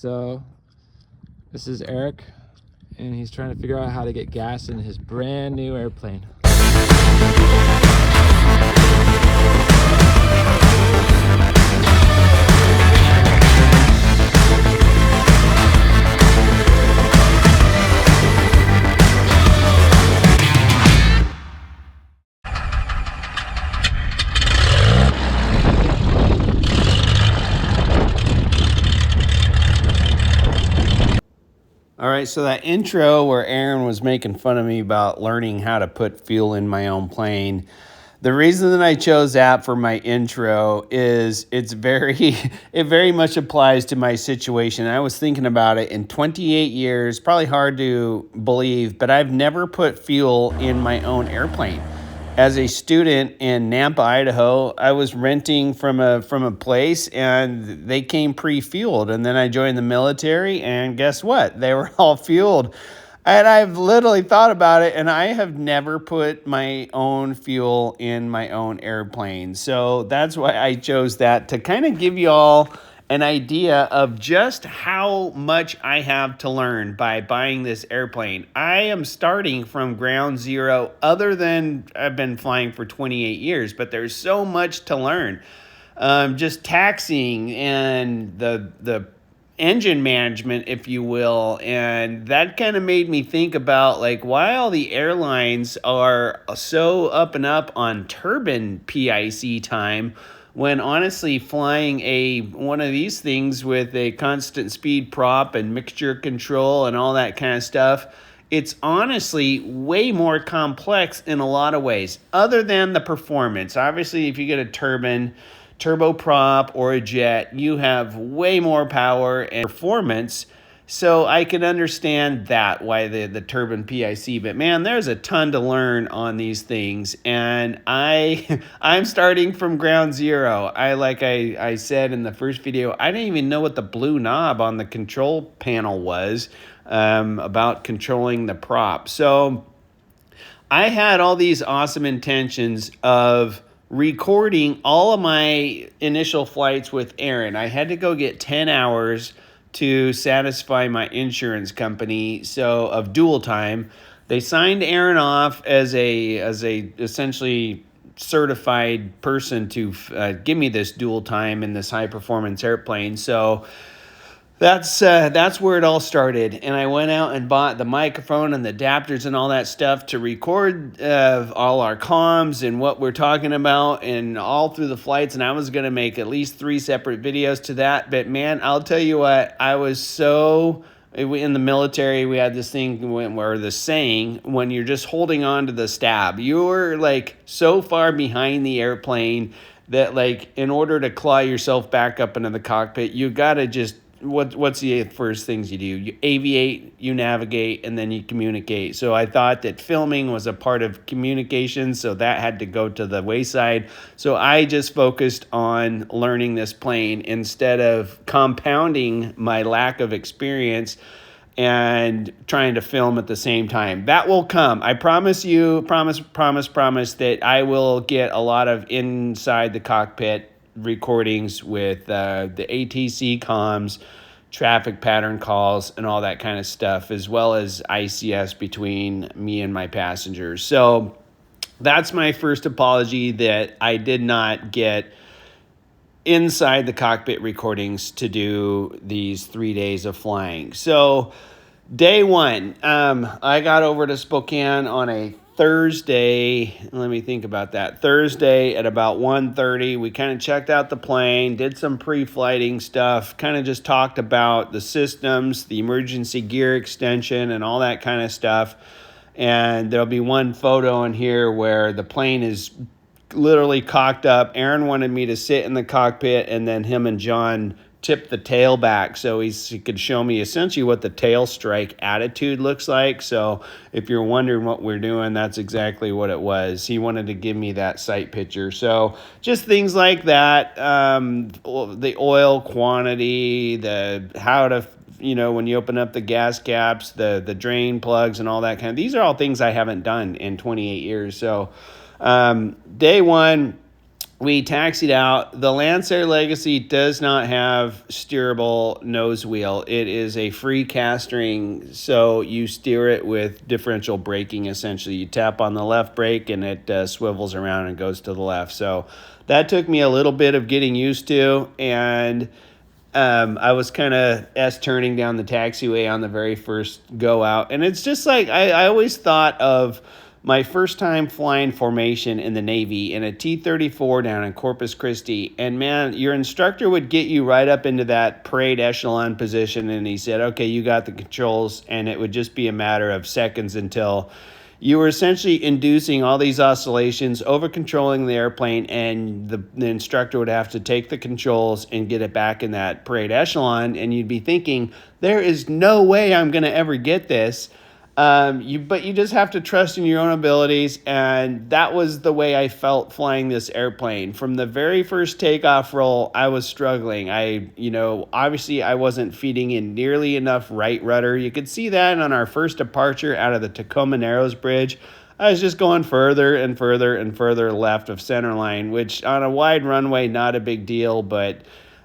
So this is Eric, and he's trying to figure out how to get gas in his brand new airplane. All right, so that intro where Aaron was making fun of me about learning how to put fuel in my own plane, the reason that I chose that for my intro is it very much applies to my situation. I was thinking about it in 28 years, probably hard to believe, but I've never put fuel in my own airplane. As a student in Nampa, Idaho, I was renting from a place, and they came pre-fueled. And then I joined the military, and guess what? They were all fueled. And I've literally thought about it, and I have never put my own fuel in my own airplane. So that's why I chose that, to kind of give you all an idea of just how much I have to learn by buying this airplane. I am starting from ground zero, other than I've been flying for 28 years, but there's so much to learn. Just taxiing and the engine management, if you will. And that kind of made me think about, like, why all the airlines are so up and up on turbine PIC time, when honestly flying one of these things with a constant speed prop and mixture control and all that kind of stuff, it's honestly way more complex in a lot of ways, other than the performance. Obviously, if you get a turboprop or a jet, you have way more power and performance. So I can understand that, why the turbine PIC. But man, there's a ton to learn on these things, and I'm starting from ground zero. I said in the first video, I didn't even know what the blue knob on the control panel was, about controlling the prop. So I had all these awesome intentions of recording all of my initial flights with Aaron. I had to go get 10 hours to satisfy my insurance company, so of dual time. They signed Aaron off as a essentially certified person to give me this dual time in this high performance airplane. So that's where it all started. And I went out and bought the microphone and the adapters and all that stuff to record all our comms and what we're talking about, and all through the flights. And I was going to make at least 3 separate videos to that. But man, I'll tell you what, I was so... In the military, we had this thing where the saying, when you're just holding on to the stab, you're like so far behind the airplane that, like, in order to claw yourself back up into the cockpit, you got to just... What's the first things you do? You aviate, you navigate, and then you communicate. So I thought that filming was a part of communication, so that had to go to the wayside. So I just focused on learning this plane instead of compounding my lack of experience and trying to film at the same time. That will come. I promise you, promise that I will get a lot of inside the cockpit recordings with the ATC comms, traffic pattern calls, and all that kind of stuff, as well as ICS between me and my passengers. So that's my first apology, that I did not get inside the cockpit recordings to do these 3 days of flying. So day one, I got over to Spokane on a Thursday. Let me think about that. Thursday at about 1:30, we kind of checked out the plane, did some pre-flighting stuff, kind of just talked about the systems, the emergency gear extension, and all that kind of stuff. And there'll be one photo in here where the plane is literally cocked up. Aaron wanted me to sit in the cockpit, and then him and John tip the tail back so he could show me essentially what the tail strike attitude looks like. So if you're wondering what we're doing, that's exactly what it was. He wanted to give me that sight picture. So just things like that, the oil quantity, how to, when you open up the gas caps, the drain plugs and all that kind of, these are all things I haven't done in 28 years. So day one, we taxied out. The Lancair Legacy does not have steerable nose wheel. It is a free castering, so you steer it with differential braking. Essentially, you tap on the left brake and it swivels around and goes to the left. So that took me a little bit of getting used to, and I was kind of turning down the taxiway on the very first go out. And it's just like, I always thought of my first time flying formation in the Navy in a T-34 down in Corpus Christi. And man, your instructor would get you right up into that parade echelon position. And he said, okay, you got the controls. And it would just be a matter of seconds until you were essentially inducing all these oscillations, over controlling the airplane, and the instructor would have to take the controls and get it back in that parade echelon. And you'd be thinking, there is no way I'm going to ever get this. But you just have to trust in your own abilities, and that was the way I felt flying this airplane. From the very first takeoff roll, I was struggling. Obviously I wasn't feeding in nearly enough right rudder. You could see that on our first departure out of the Tacoma Narrows Bridge. I was just going further and further and further left of centerline, which on a wide runway, not a big deal, but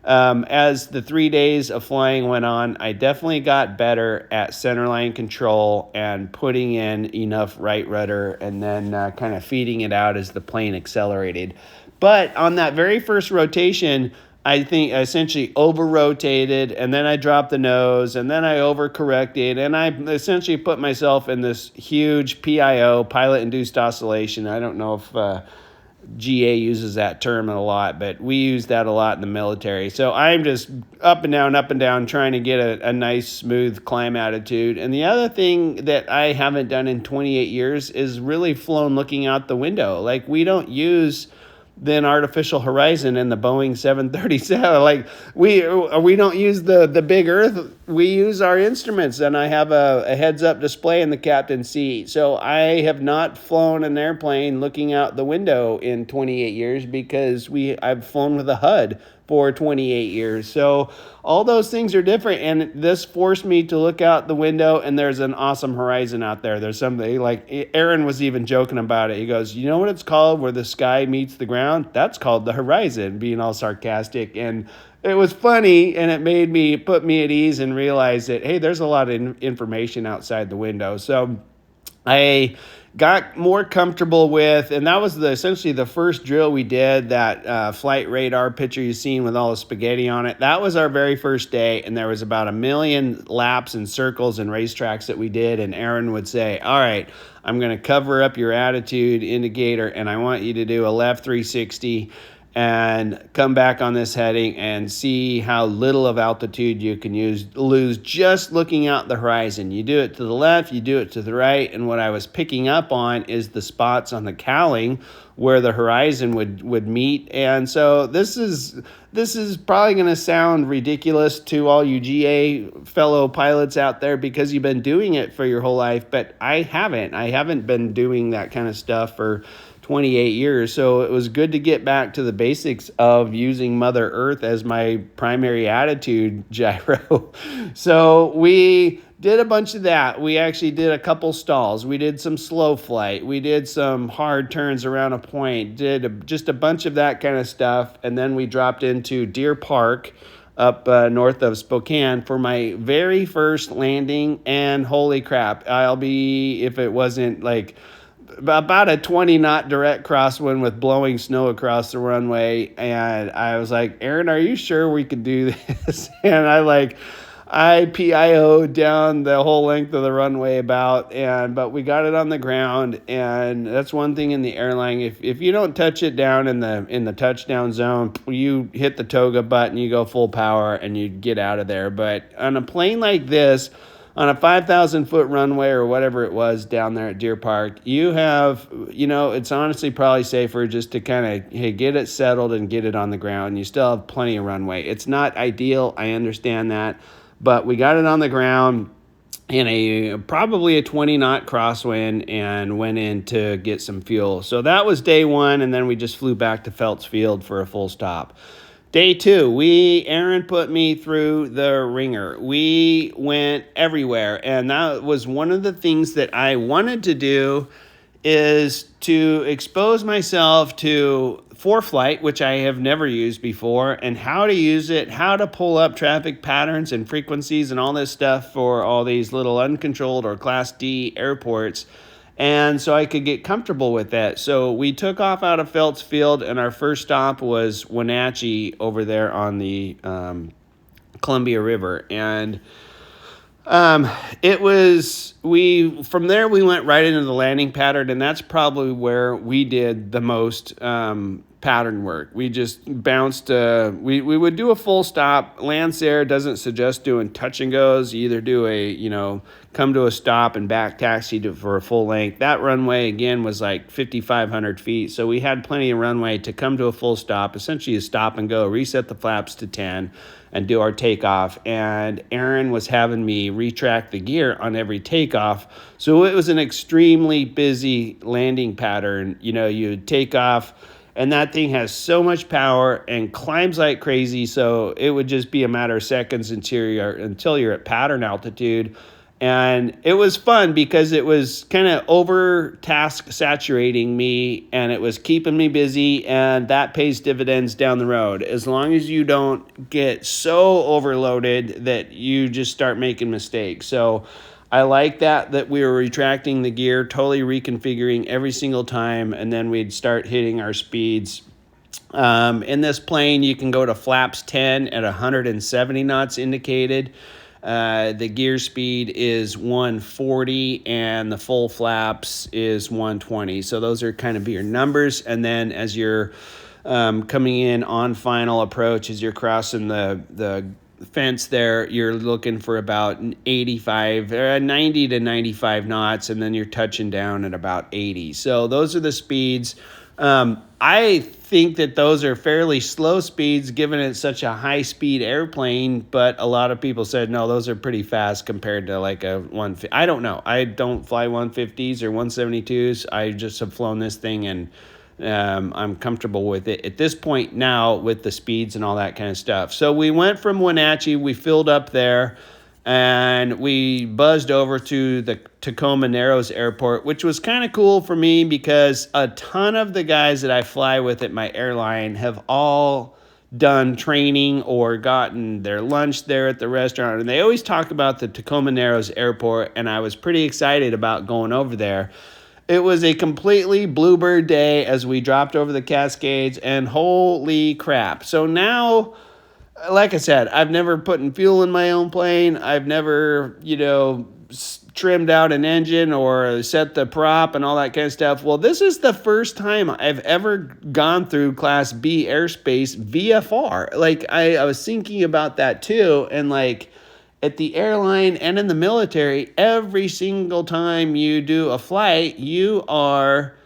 as the 3 days of flying went on, I definitely got better at centerline control and putting in enough right rudder, and then kind of feeding it out as the plane accelerated. But on that very first rotation, I think I essentially over-rotated, and then I dropped the nose, and then I over-corrected, and I essentially put myself in this huge PIO, pilot-induced oscillation. I don't know if GA uses that term a lot, but we use that a lot in the military. So I'm just up and down, trying to get a nice, smooth climb attitude. And the other thing that I haven't done in 28 years is really flown looking out the window. Like, we don't use an artificial horizon in the Boeing 737. Like, we don't use the big earth. We use our instruments, and I have a heads-up display in the captain's seat. So I have not flown an airplane looking out the window in 28 years because I've flown with a HUD for 28 years. So all those things are different, and this forced me to look out the window, and there's an awesome horizon out there. There's something like Aaron was even joking about it. He goes, you know what it's called where the sky meets the ground? That's called the horizon, being all sarcastic. And it was funny, and it put me at ease and realize that, hey, there's a lot of information outside the window. So I got more comfortable with, and that was essentially the first drill we did, that flight radar picture you've seen with all the spaghetti on it. That was our very first day, and there was about 1 million laps and circles and racetracks that we did, and Aaron would say, all right, I'm going to cover up your attitude indicator, and I want you to do a left 360 and come back on this heading and see how little of altitude you can lose just looking out the horizon. You do it to the left, you do it to the right, and what I was picking up on is the spots on the cowling where the horizon would meet. And so this is probably going to sound ridiculous to all you GA fellow pilots out there because you've been doing it for your whole life, but I haven't been doing that kind of stuff for 28 years. So it was good to get back to the basics of using Mother Earth as my primary attitude gyro. So we did a bunch of that. We actually did a couple stalls. We did some slow flight. We did some hard turns around a point, just a bunch of that kind of stuff. And then we dropped into Deer Park up north of Spokane for my very first landing. And holy crap, if it wasn't like about a 20-knot direct crosswind with blowing snow across the runway, and I was like, Aaron, are you sure we could do this? And I PIO'd down the whole length of the runway but we got it on the ground. And that's one thing in the airline, if you don't touch it down in the touchdown zone, you hit the toga button, you go full power, and you get out of there. But on a plane like this, on a 5,000-foot runway or whatever it was down there at Deer Park, it's honestly probably safer just to kind of, get it settled and get it on the ground. You still have plenty of runway. It's not ideal, I understand that, but we got it on the ground in probably a 20-knot crosswind and went in to get some fuel. So that was day one, and then we just flew back to Phelps Field for a full stop. Day two, Aaron put me through the ringer. We went everywhere, and that was one of the things that I wanted to do is to expose myself to ForeFlight, which I have never used before, and how to use it, how to pull up traffic patterns and frequencies and all this stuff for all these little uncontrolled or Class D airports. And so I could get comfortable with that. So we took off out of Phelps Field, and our first stop was Wenatchee over there on the Columbia River. And from there we went right into the landing pattern, and that's probably where we did the most pattern work. We just bounced, we would do a full stop. Lancair doesn't suggest doing touch and goes. You either do come to a stop and back taxi for a full length. That runway again was like 5,500 feet. So we had plenty of runway to come to a full stop, essentially a stop and go, reset the flaps to 10 and do our takeoff. And Aaron was having me retract the gear on every takeoff. So it was an extremely busy landing pattern. You take off, and that thing has so much power and climbs like crazy. So it would just be a matter of seconds until you're at pattern altitude. And it was fun because it was kind of over task saturating me, and it was keeping me busy, and that pays dividends down the road. As long as you don't get so overloaded that you just start making mistakes. So I like that we were retracting the gear, totally reconfiguring every single time, and then we'd start hitting our speeds. In this plane, you can go to flaps 10 at 170 knots indicated. The gear speed is 140 and the full flaps is 120. So those are kind of your numbers. And then as you're coming in on final approach, as you're crossing the fence there, you're looking for about 90 to 95 knots, and then you're touching down at about 80. So those are the speeds. I think that those are fairly slow speeds given it's such a high-speed airplane, but a lot of people said, no, those are pretty fast compared to like a 150. I don't know. I don't fly 150s or 172s. I just have flown this thing, and I'm comfortable with it at this point now with the speeds and all that kind of stuff. So we went from Wenatchee, we filled up there, and we buzzed over to the Tacoma Narrows Airport, which was kind of cool for me because a ton of the guys that I fly with at my airline have all done training or gotten their lunch there at the restaurant, and they always talk about the Tacoma Narrows Airport, and I was pretty excited about going over there. It was a completely bluebird day as we dropped over the Cascades, and holy crap. So now, like I said, I've never put in fuel in my own plane. I've never, trimmed out an engine or set the prop and all that kind of stuff. Well, this is the first time I've ever gone through Class B airspace VFR. Like, I was thinking about that too. And like at the airline and in the military, every single time you do a flight, you are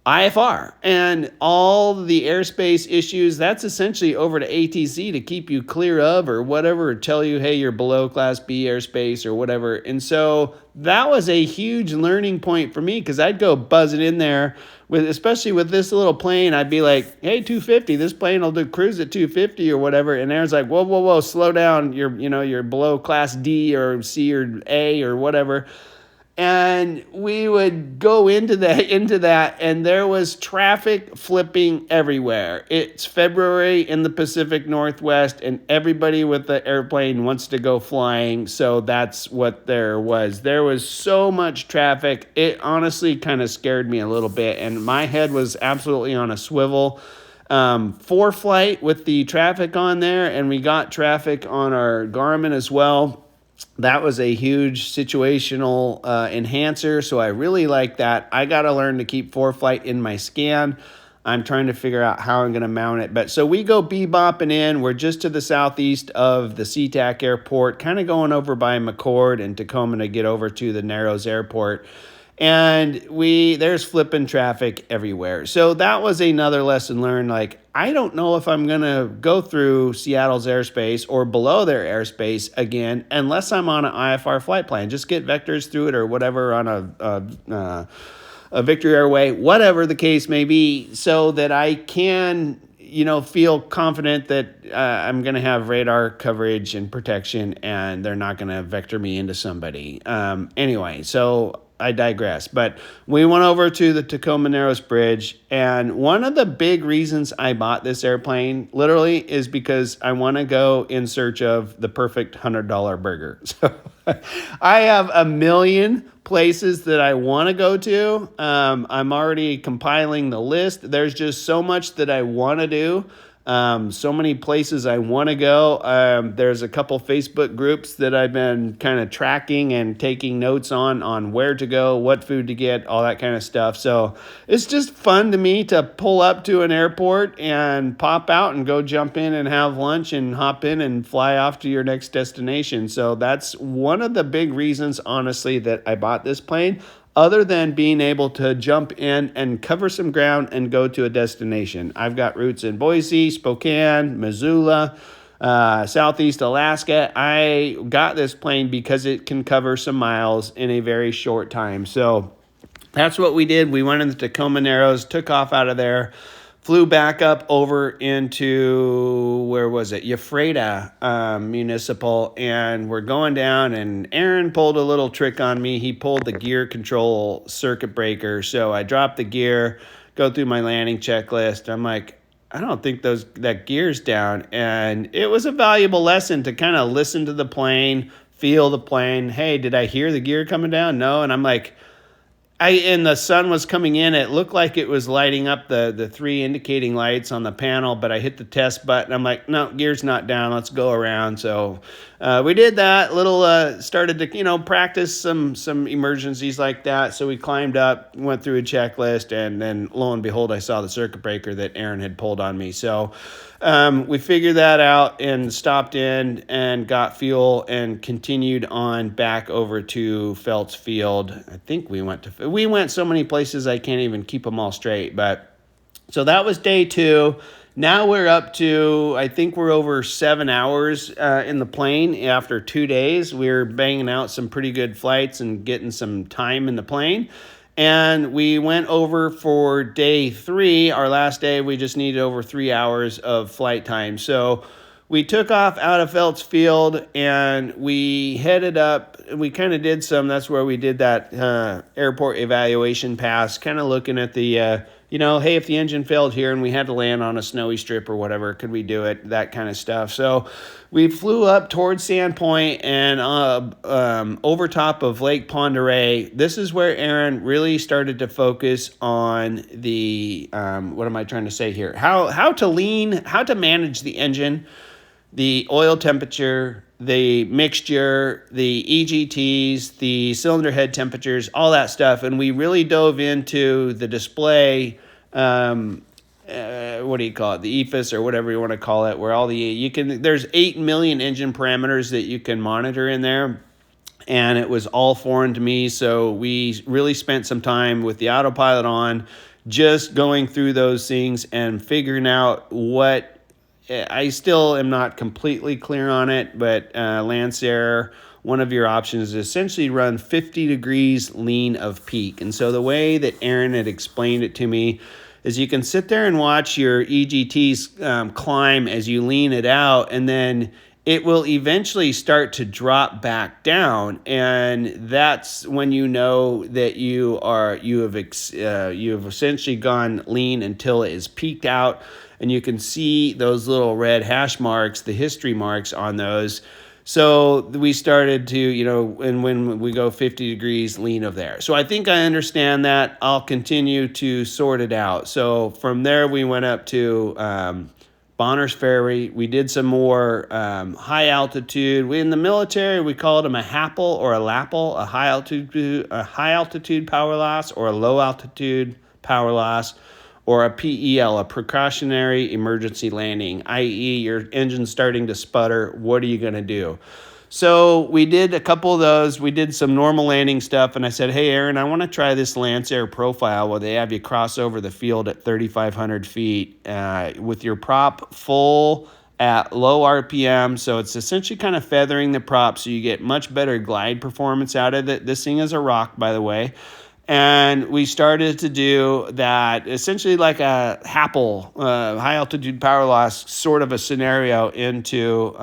IFR, and all the airspace issues, that's essentially over to ATC to keep you clear of or whatever, or tell you, hey, you're below Class B airspace or whatever. And so that was a huge learning point for me because I'd go buzzing in there, especially with this little plane. I'd be like, hey, 250, this plane will do cruise at 250 or whatever. And Aaron's like, whoa, slow down. You're below Class D or C or A or whatever. And we would go into that, and there was traffic flipping everywhere. It's February in the Pacific Northwest, and everybody with the airplane wants to go flying, so that's what there was. There was so much traffic, it honestly kind of scared me a little bit, and my head was absolutely on a swivel. ForeFlight with the traffic on there, and we got traffic on our Garmin as well. That was a huge situational enhancer, so I really like that. I got to learn to keep ForeFlight in my scan. I'm trying to figure out how I'm going to mount it. But so we go bebopping in. We're just to the southeast of the SeaTac Airport, kind of going over by McCord and Tacoma to get over to the Narrows Airport. And there's flipping traffic everywhere. So that was another lesson learned. Like, I don't know if I'm going to go through Seattle's airspace or below their airspace again, unless I'm on an IFR flight plan. Just get vectors through it or whatever on a Victory Airway, whatever the case may be, so that I can, feel confident that I'm going to have radar coverage and protection, and they're not going to vector me into somebody. Anyway, so I digress. But we went over to the Tacoma Narrows Bridge, and one of the big reasons I bought this airplane literally is because I want to go in search of the perfect $100 burger. So I have a million places that I want to go to. I'm already compiling the list. There's just so much that I want to do. So many places I want to go. There's a couple Facebook groups that I've been kind of tracking and taking notes on where to go, what food to get, all that kind of stuff. So it's just fun to me to pull up to an airport and pop out and go jump in and have lunch and hop in and fly off to your next destination. So that's one of the big reasons, honestly, that I bought this plane, other than being able to jump in and cover some ground and go to a destination. I've got roots in Boise, Spokane, Missoula, Southeast Alaska. I got this plane because it can cover some miles in a very short time. So that's what we did. We went in the Tacoma Narrows, took off out of there, flew back up over into, where was it? Ephrata Municipal, and we're going down, and Aaron pulled a little trick on me. He pulled the gear control circuit breaker, so I dropped the gear, go through my landing checklist. I'm like, I don't think that gear's down, and it was a valuable lesson to kind of listen to the plane, feel the plane. Hey, did I hear the gear coming down? No, and I'm like, and the sun was coming in. It looked like it was lighting up the three indicating lights on the panel, but I hit the test button. I'm like, no, gear's not down. Let's go around. So we did that. Started to practice some emergencies like that. So we climbed up, went through a checklist, and then lo and behold, I saw the circuit breaker that Aaron had pulled on me. So we figured that out and stopped in and got fuel and continued on back over to Felts Field. I think we went so many places I can't even keep them all straight. But so that was day 2. Now we're up to, I think we're over 7 hours in the plane after 2 days. We're banging out some pretty good flights and getting some time in the plane. And we went over for day 3, our last day. We just needed over 3 hours of flight time. So we took off out of Felts Field and we headed up. We kind of did that's where we did that airport evaluation pass, kind of looking at the, hey, if the engine failed here and we had to land on a snowy strip or whatever, could we do it? That kind of stuff. So we flew up towards Sandpoint and over top of Lake Pend Oreille. This is where Aaron really started to focus on the, what am I trying to say here? How to manage the engine, the oil temperature, the mixture, the EGTs, the cylinder head temperatures, all that stuff. And we really dove into the display, what do you call it? The EFIS or whatever you want to call it, where there's 8 million engine parameters that you can monitor in there. And it was all foreign to me. So we really spent some time with the autopilot on, just going through those things and figuring out what, I still am not completely clear on it, but Lancair, one of your options is essentially run 50 degrees lean of peak. And so the way that Aaron had explained it to me is you can sit there and watch your EGTs climb as you lean it out, and then it will eventually start to drop back down, and that's when you know that you have essentially gone lean until it is peaked out. And you can see those little red hash marks, the history marks on those. So we started to, and when we go 50 degrees, lean of there. So I think I understand that. I'll continue to sort it out. So from there, we went up to Bonner's Ferry. We did some more high altitude. In the military, we called them a HAPL or a LAPL, a high altitude power loss or a low altitude power loss, or a PEL, a precautionary emergency landing, i.e. your engine's starting to sputter. What are you going to do? So we did a couple of those. We did some normal landing stuff, and I said, hey, Aaron, I want to try this Lancair profile where they have you cross over the field at 3,500 feet with your prop full at low RPM. So it's essentially kind of feathering the prop so you get much better glide performance out of it. This thing is a rock, by the way. And we started to do that essentially like a HAPL, high altitude power loss sort of a scenario into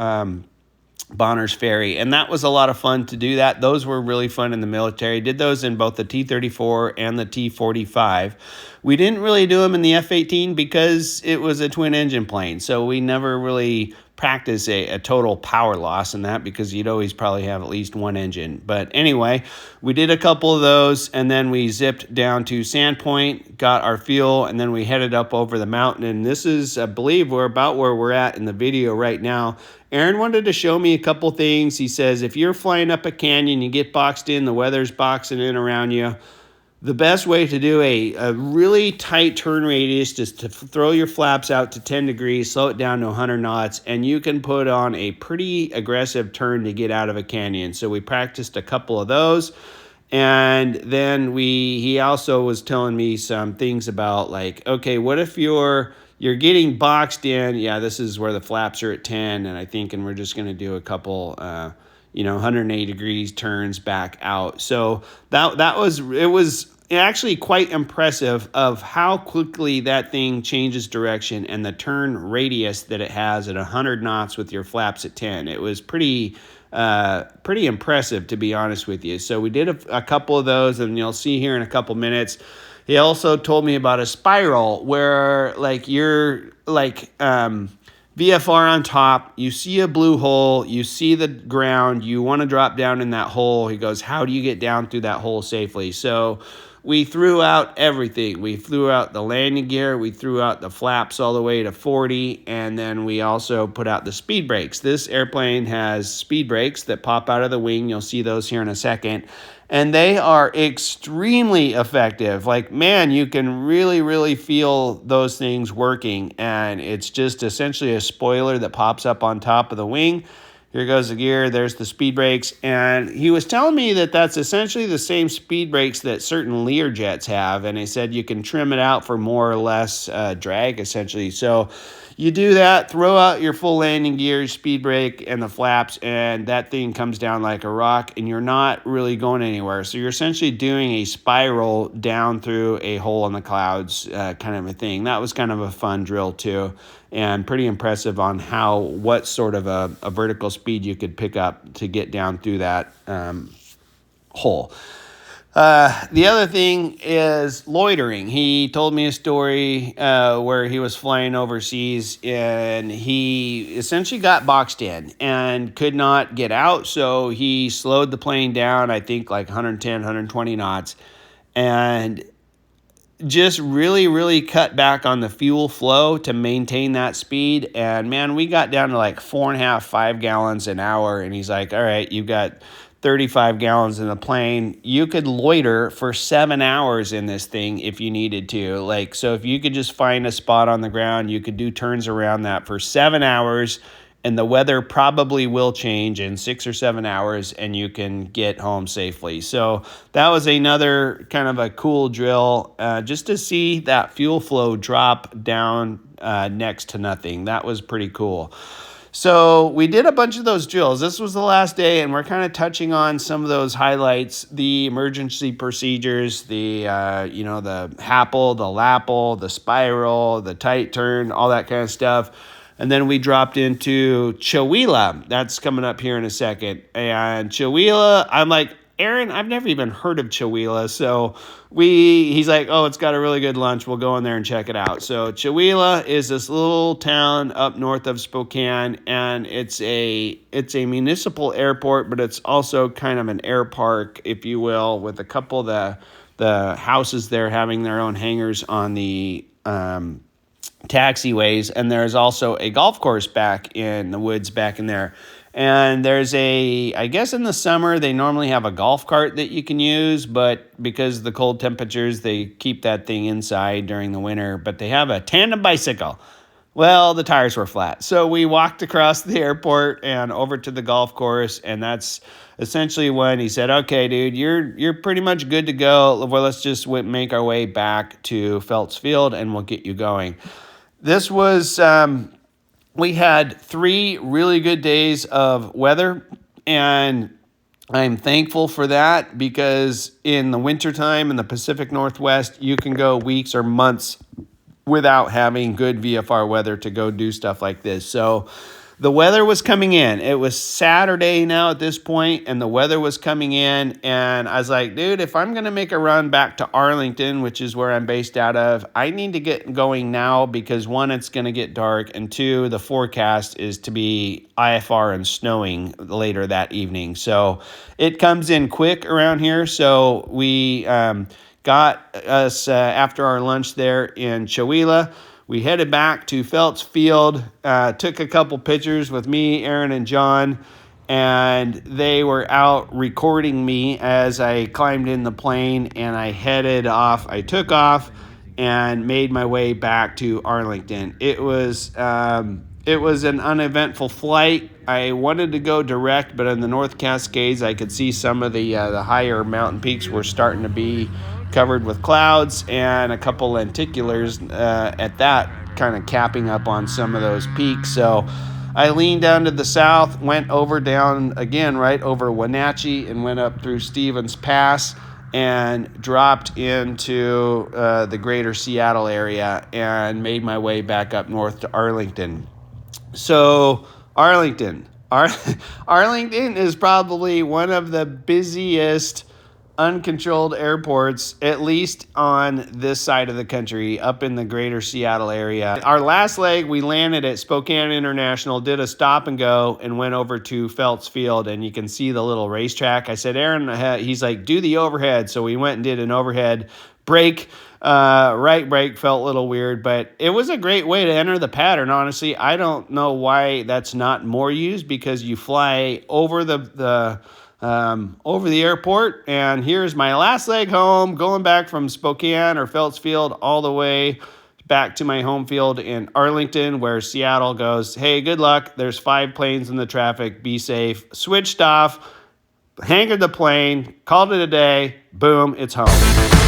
Bonner's Ferry. And that was a lot of fun to do that. Those were really fun in the military. Did those in both the T-34 and the T-45. We didn't really do them in the F-18 because it was a twin engine plane. So we never really practice a total power loss in that, because you'd always probably have at least one engine. But anyway, we did a couple of those, and then we zipped down to Sandpoint, got our fuel, and then we headed up over the mountain. And this is, I believe, we're about where we're at in the video right now. Aaron wanted to show me a couple things. He says, if you're flying up a canyon, you get boxed in, the weather's boxing in around you, the best way to do a really tight turn radius is to throw your flaps out to 10 degrees, slow it down to 100 knots, and you can put on a pretty aggressive turn to get out of a canyon. So we practiced a couple of those. And then he also was telling me some things about, like, okay, what if you're getting boxed in? Yeah, this is where the flaps are at 10, and we're just going to do a couple 180 degrees turns back out. So it was actually quite impressive of how quickly that thing changes direction and the turn radius that it has at 100 knots with your flaps at 10. It was pretty impressive, to be honest with you. So we did a couple of those, and you'll see here in a couple minutes. He also told me about a spiral where, like, you're like VFR on top, you see a blue hole, you see the ground, you want to drop down in that hole. He goes, how do you get down through that hole safely? So we threw out everything. We threw out the landing gear, we threw out the flaps all the way to 40, and then we also put out the speed brakes. This airplane has speed brakes that pop out of the wing. You'll see those here in a second. And they are extremely effective. Like, man, you can really, really feel those things working. And it's just essentially a spoiler that pops up on top of the wing. Here goes the gear. There's the speed brakes. And he was telling me that that's essentially the same speed brakes that certain Learjets have. And he said you can trim it out for more or less drag, essentially. So you do that, throw out your full landing gear, speed brake, and the flaps, and that thing comes down like a rock, and you're not really going anywhere. So you're essentially doing a spiral down through a hole in the clouds kind of a thing. That was kind of a fun drill too, and pretty impressive on what sort of a vertical speed you could pick up to get down through that hole. The other thing is loitering. He told me a story where he was flying overseas, and he essentially got boxed in and could not get out. So he slowed the plane down, I think like 110, 120 knots, and just really, really cut back on the fuel flow to maintain that speed. And man, we got down to like 4.5, 5 gallons an hour. And he's like, all right, you've got 35 gallons in the plane. You could loiter for 7 hours in this thing if you needed to. Like, so if you could just find a spot on the ground, you could do turns around that for 7 hours, and the weather probably will change in 6 or 7 hours, and you can get home safely. So that was another kind of a cool drill, just to see that fuel flow drop down next to nothing. That was pretty cool. So we did a bunch of those drills. This was the last day, and we're kind of touching on some of those highlights: the emergency procedures, the the HAPL, the LAPL, the spiral, the tight turn, all that kind of stuff. And then we dropped into Chihuahua. That's coming up here in a second. And Chihuahua, I'm like, Aaron, I've never even heard of Chihuahua. So he's like, oh, it's got a really good lunch. We'll go in there and check it out. So Chihuahua is this little town up north of Spokane, and it's a municipal airport, but it's also kind of an air park, if you will, with a couple of the houses there having their own hangars on the taxiways, and there's also a golf course back in the woods back in there. And there's I guess in the summer they normally have a golf cart that you can use, but because of the cold temperatures, they keep that thing inside during the winter. But they have a tandem bicycle. Well, the tires were flat. So we walked across the airport and over to the golf course, and that's essentially when he said, okay, dude, you're pretty much good to go. Well, let's just make our way back to Phelps Field, and we'll get you going. This was, we had 3 really good days of weather, and I'm thankful for that, because in the wintertime in the Pacific Northwest, you can go weeks or months without having good VFR weather to go do stuff like this. So the weather was coming in. It was Saturday now at this point, and the weather was coming in. And I was like, dude, if I'm going to make a run back to Arlington, which is where I'm based out of, I need to get going now because one, it's going to get dark. And two, the forecast is to be IFR and snowing later that evening. So it comes in quick around here. So we got us after our lunch there in Chewelah. We headed back to Phelps Field, took a couple pictures with me, Aaron, and John, and they were out recording me as I climbed in the plane, and I headed off. I took off and made my way back to Arlington. It was an uneventful flight. I wanted to go direct, but in the North Cascades, I could see some of the higher mountain peaks were starting to be covered with clouds, and a couple lenticulars at that, kind of capping up on some of those peaks. So I leaned down to the south, went down again, right over Wenatchee, and went up through Stevens Pass and dropped into the greater Seattle area and made my way back up north to Arlington. So Arlington is probably one of the busiest uncontrolled airports, at least on this side of the country, up in the greater Seattle area. Our last leg, we landed at Spokane International, did a stop and go, and went over to Phelps Field, and you can see the little racetrack. I said, Aaron, he's like, do the overhead. So we went and did an overhead brake. Right brake felt a little weird, but it was a great way to enter the pattern, honestly. I don't know why that's not more used, because you fly over the airport. And here's my last leg home, going back from Spokane or Phelps Field all the way back to my home field in Arlington, where Seattle goes, hey, good luck. There's 5 planes in the traffic. Be safe. Switched off, hangared the plane, called it a day. Boom, it's home.